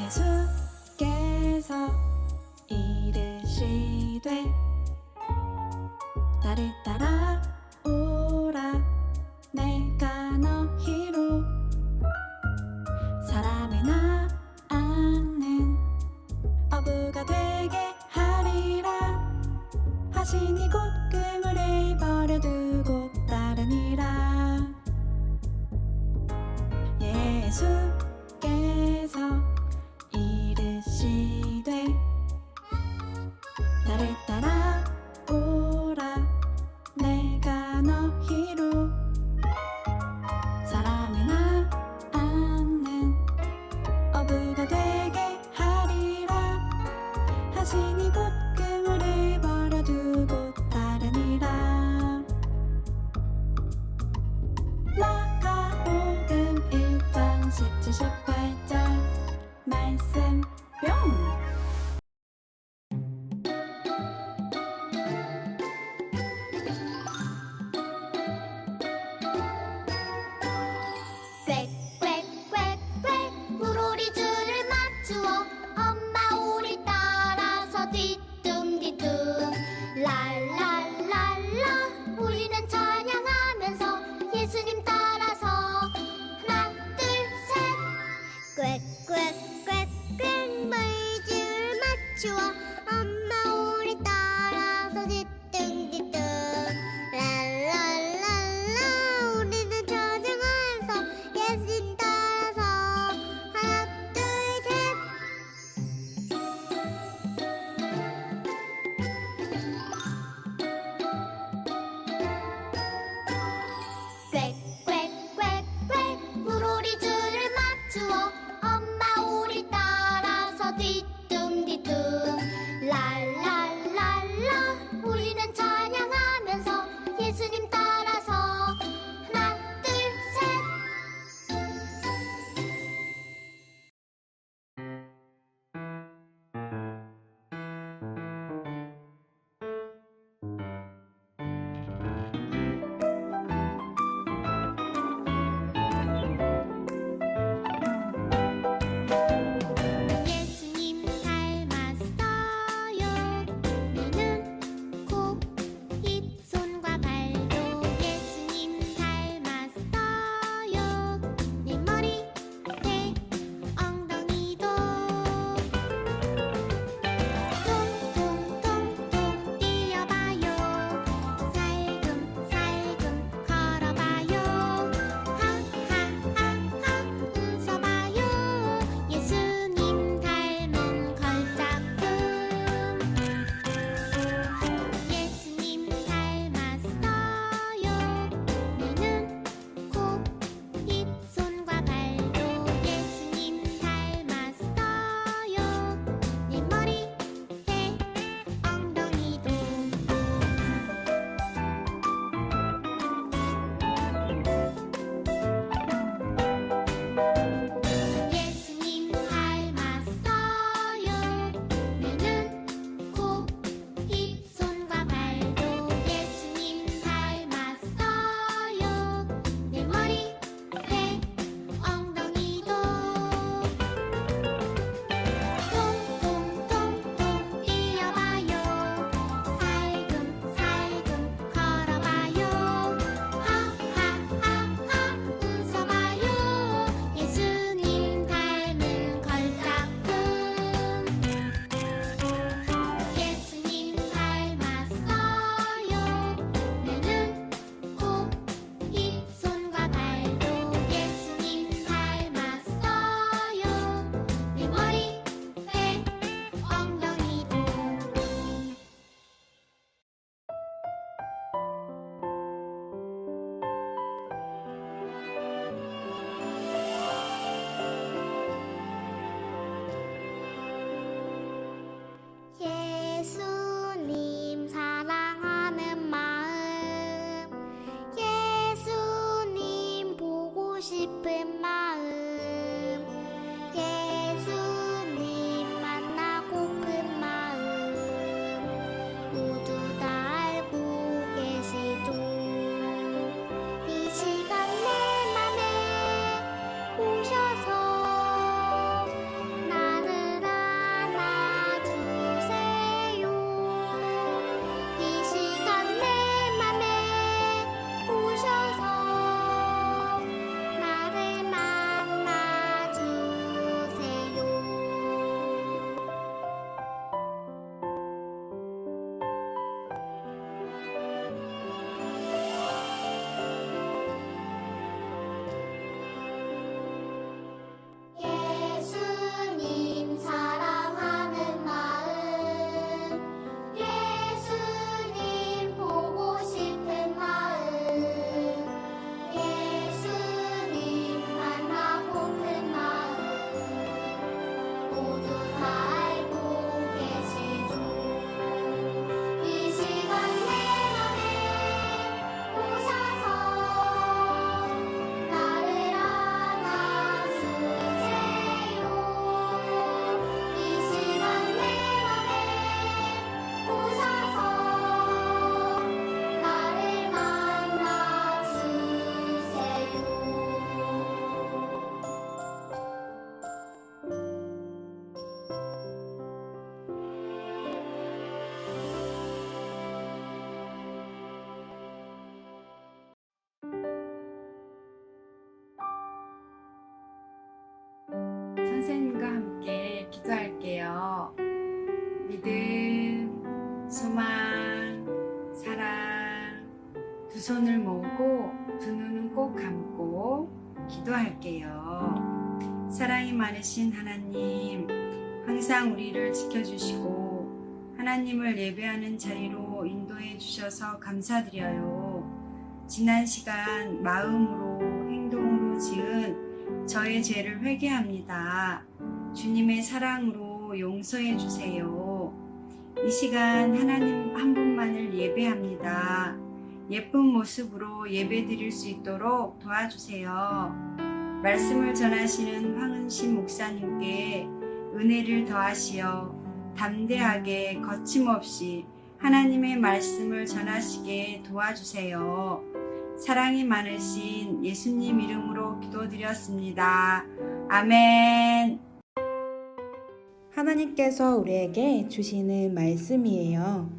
예수께서 이르시되 나를 따라오라 내가 너희로 사람을 낳는 어부가 되게 하리라 하시니 곧 그물을 버려두고 따르니라. 예수께서 이르시되 나를 따라오라 내가 너희로 사람을 낳는 어부가 되게 하리라 하시니 곧 그물을 버려두고 따르니라. 마가복음 1장 17, 18절 말씀 뿅! 꽥꽥꽥꽥 물오리줄을 맞추어 엄마 우리 따라서 뒤뚱뒤뚱 랄랄랄라 우리는 찬양하면서 예수님 따라서 하나 둘셋 꽥꽥꽥꽥 물줄 맞추어 엄마 우리 따라서 뒤뚱뒤뚱 랄랄랄라 우리는 찬양하면서 예수님 따라서 하나 둘셋 꽥꽥꽥꽥 물오리줄을 맞추어 엄마 우리 따라서 뒤뚱뒤뚱 랄랄랄라 우리는 찬양하면서 예수님 따라서 하나 둘셋 예수님 모두 다 알고 계시죠. 이 시간 내 맘에 오셔서 나를 안아주세요. 이 시간 내 맘에 오셔서 나를 만나주세요. 선생님과 함께 기도할게요. 믿음, 소망, 사랑, 두 손을 모으고 두 눈은 꼭 감고 기도할게요. 사랑이 많으신 하나님, 항상 우리를 지켜주시고 하나님을 예배하는 자리로 인도해 주셔서 감사드려요. 지난 시간 마음으로 행동으로 지은 저의 죄를 회개합니다. 주님의 사랑으로 용서해 주세요. 이 시간 하나님 한 분만을 예배합니다. 예쁜 모습으로 예배 드릴 수 있도록 도와주세요. 말씀을 전하시는 황은신 목사님께 은혜를 더하시어 담대하게 거침없이 하나님의 말씀을 전하시게 도와주세요. 사랑이 많으신 예수님 이름으로 기도드렸습니다. 아멘. 하나님께서 우리에게 주시는 말씀이에요.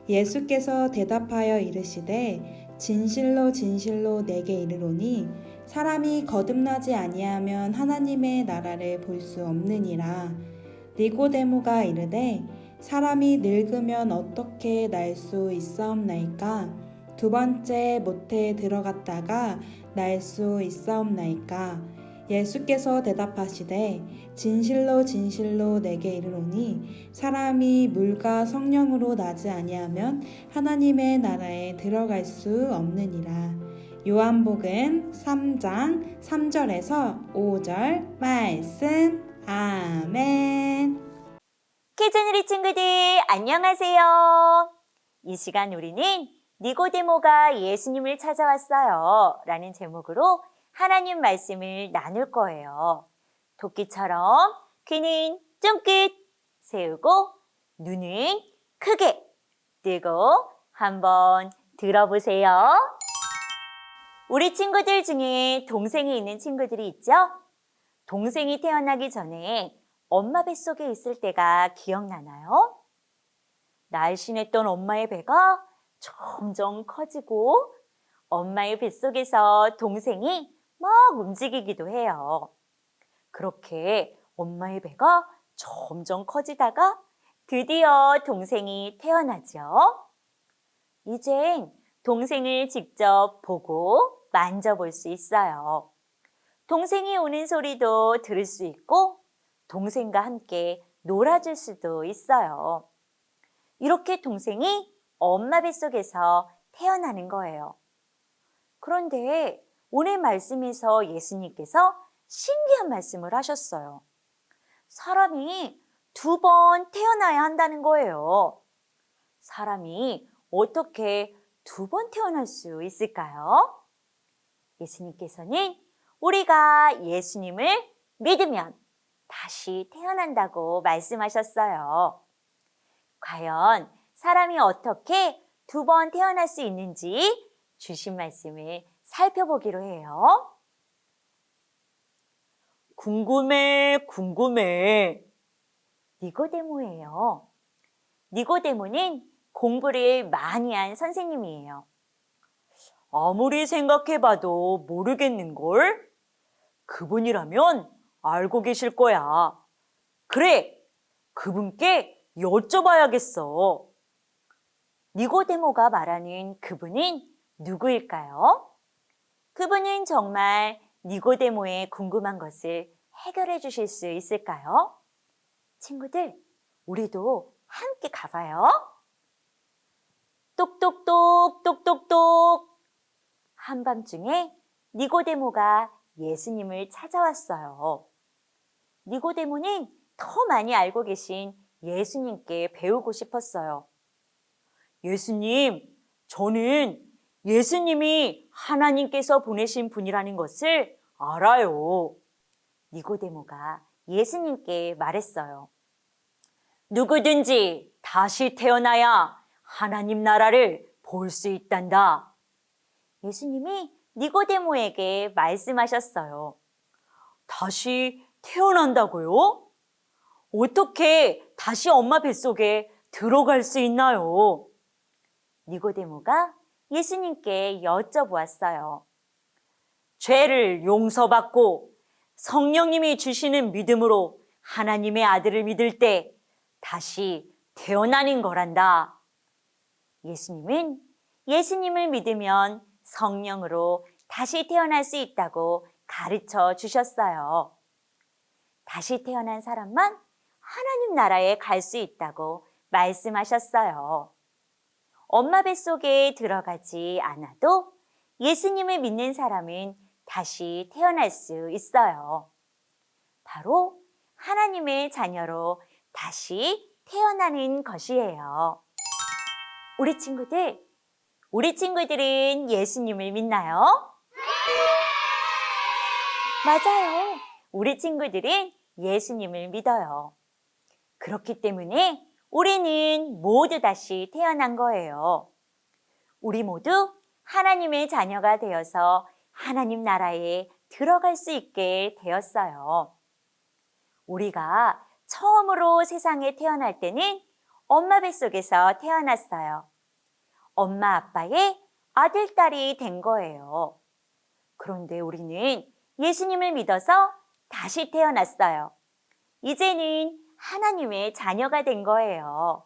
예수께서 대답하여 이르시되 진실로 진실로 내게 이르노니 사람이 거듭나지 아니하면 하나님의 나라를 볼 수 없느니라. 니고데모가 이르되 사람이 늙으면 어떻게 날 수 있사옵나이까? 두 번째 모태에 들어갔다가 날 수 있사옵나이까? 예수께서 대답하시되 진실로 진실로 내게 이르노니 사람이 물과 성령으로 나지 아니하면 하나님의 나라에 들어갈 수 없느니라. 요한복음 3장 3절에서 5절 말씀. 아멘. 키즈누리 친구들 안녕하세요. 이 시간 우리는 니고데모가 예수님을 찾아왔어요 라는 제목으로 하나님 말씀을 나눌 거예요. 토끼처럼 귀는 쫑긋 세우고 눈은 크게 뜨고 한번 들어보세요. 우리 친구들 중에 동생이 있는 친구들이 있죠? 동생이 태어나기 전에 엄마 뱃속에 있을 때가 기억나나요? 날씬했던 엄마의 배가 점점 커지고 엄마의 뱃속에서 동생이 막 움직이기도 해요. 그렇게 엄마의 배가 점점 커지다가 드디어 동생이 태어나죠. 이젠 동생을 직접 보고 만져볼 수 있어요. 동생이 우는 소리도 들을 수 있고 동생과 함께 놀아줄 수도 있어요. 이렇게 동생이 엄마 뱃속에서 태어나는 거예요. 그런데 오늘 말씀에서 예수님께서 신기한 말씀을 하셨어요. 사람이 2번 태어나야 한다는 거예요. 사람이 어떻게 2번 태어날 수 있을까요? 예수님께서는 우리가 예수님을 믿으면 다시 태어난다고 말씀하셨어요. 과연 사람이 어떻게 2번 태어날 수 있는지 주신 말씀을 살펴보기로 해요. 궁금해. 니고데모예요. 니고데모는 공부를 많이 한 선생님이에요. 아무리 생각해봐도 모르겠는걸? 그분이라면 알고 계실 거야. 그래, 그분께 여쭤봐야겠어. 니고데모가 말하는 그분은 누구일까요? 그분은 정말 니고데모의 궁금한 것을 해결해 주실 수 있을까요? 친구들, 우리도 함께 가봐요. 똑똑똑 똑똑똑. 한밤중에 니고데모가 예수님을 찾아왔어요. 니고데모는 더 많이 알고 계신 예수님께 배우고 싶었어요. 예수님, 저는 예수님이 하나님께서 보내신 분이라는 것을 알아요. 니고데모가 예수님께 말했어요. 누구든지 다시 태어나야 하나님 나라를 볼 수 있단다. 예수님이 니고데모에게 말씀하셨어요. 다시 태어난다고요? 어떻게 다시 엄마 뱃속에 들어갈 수 있나요? 니고데모가 예수님께 여쭤보았어요. 죄를 용서받고 성령님이 주시는 믿음으로 하나님의 아들을 믿을 때 다시 태어나는 거란다. 예수님은 예수님을 믿으면 성령으로 다시 태어날 수 있다고 가르쳐 주셨어요. 다시 태어난 사람만 하나님 나라에 갈 수 있다고 말씀하셨어요. 엄마 뱃속에 들어가지 않아도 예수님을 믿는 사람은 다시 태어날 수 있어요. 바로 하나님의 자녀로 다시 태어나는 것이에요. 우리 친구들은 예수님을 믿나요? 맞아요. 우리 친구들은 예수님을 믿어요. 그렇기 때문에 우리는 모두 다시 태어난 거예요. 우리 모두 하나님의 자녀가 되어서 하나님 나라에 들어갈 수 있게 되었어요. 우리가 처음으로 세상에 태어날 때는 엄마 뱃속에서 태어났어요. 엄마 아빠의 아들, 딸이 된 거예요. 그런데 우리는 예수님을 믿어서 다시 태어났어요. 이제는 하나님의 자녀가 된 거예요.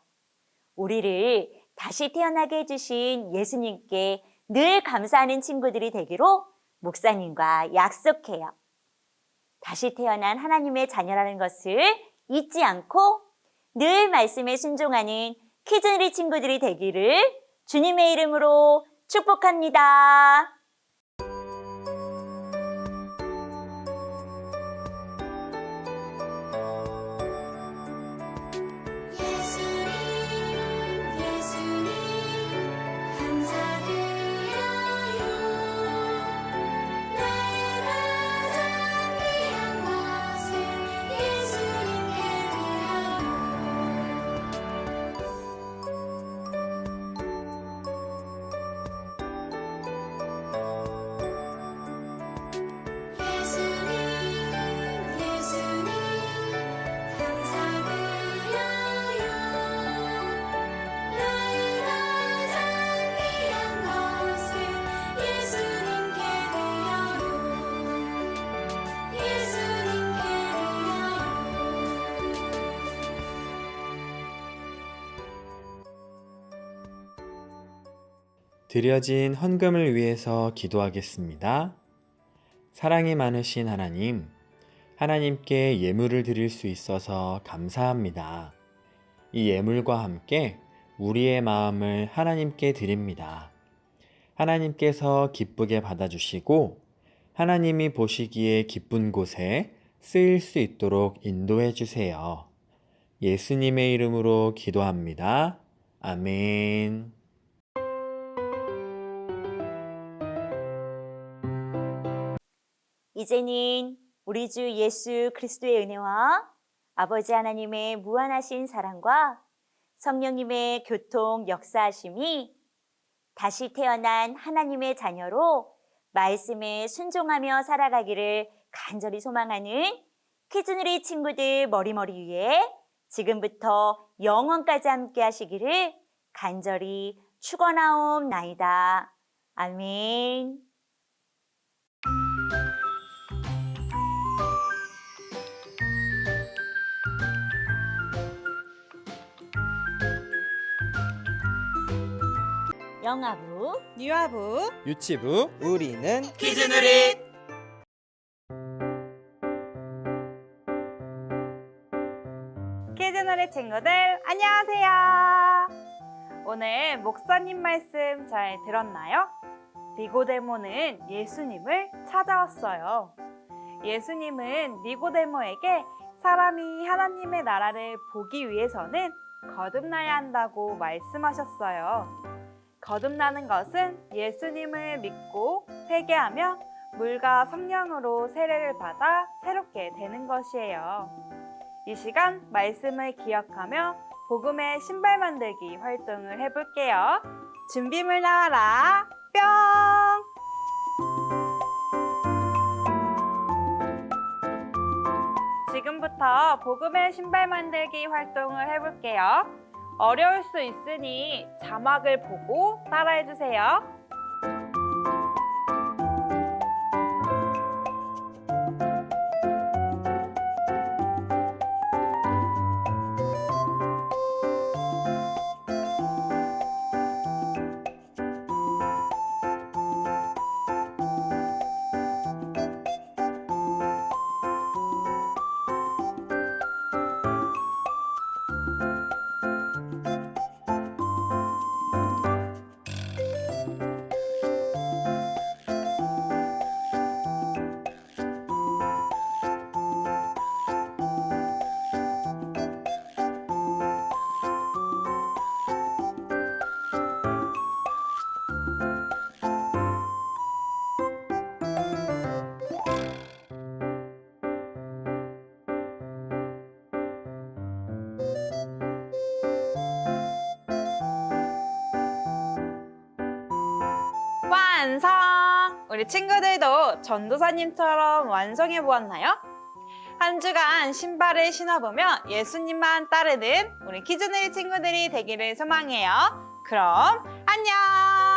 우리를 다시 태어나게 해주신 예수님께 늘 감사하는 친구들이 되기로 목사님과 약속해요. 다시 태어난 하나님의 자녀라는 것을 잊지 않고 늘 말씀에 순종하는 키즈누리 친구들이 되기를 주님의 이름으로 축복합니다. 예수님 감사드려요. 나의 가장 귀한 것을 예수님께 예수님 감사드려요. 나의 가장 귀한 것을 예수님께 드려진 헌금을 위해서 기도하겠습니다. 사랑이 많으신 하나님, 하나님께 예물을 드릴 수 있어서 감사합니다. 이 예물과 함께 우리의 마음을 하나님께 드립니다. 하나님께서 기쁘게 받아주시고 하나님이 보시기에 기쁜 곳에 쓰일 수 있도록 인도해 주세요. 예수님의 이름으로 기도합니다. 아멘. 이제는 우리 주 예수 그리스도의 은혜와 아버지 하나님의 무한하신 사랑과 성령님의 교통 역사하심이 다시 태어난 하나님의 자녀로 말씀에 순종하며 살아가기를 간절히 소망하는 키즈누리 친구들 머리머리 위에 지금부터 영원까지 함께 하시기를 간절히 축원하옵나이다. 아멘. 영아부 유아부 유치부 우리는 키즈누리 키즈누리 친구들 안녕하세요. 오늘 목사님 말씀 잘 들었나요? 니고데모는 예수님을 찾아왔어요. 예수님은 니고데모에게 사람이 하나님의 나라를 보기 위해서는 거듭나야 한다고 말씀하셨어요. 거듭나는 것은 예수님을 믿고 회개하며 물과 성령으로 세례를 받아 새롭게 되는 것이에요. 이 시간 말씀을 기억하며 복음의 신발 만들기 활동을 해볼게요. 준비물 나와라. 뿅! 지금부터 복음의 신발 만들기 활동을 해볼게요. 어려울 수 있으니 자막을 보고 따라해주세요. 완성! 우리 친구들도 전도사님처럼 완성해 보았나요? 한 주간 신발을 신어보며 예수님만 따르는 우리 키즈누리 친구들이 되기를 소망해요. 그럼 안녕!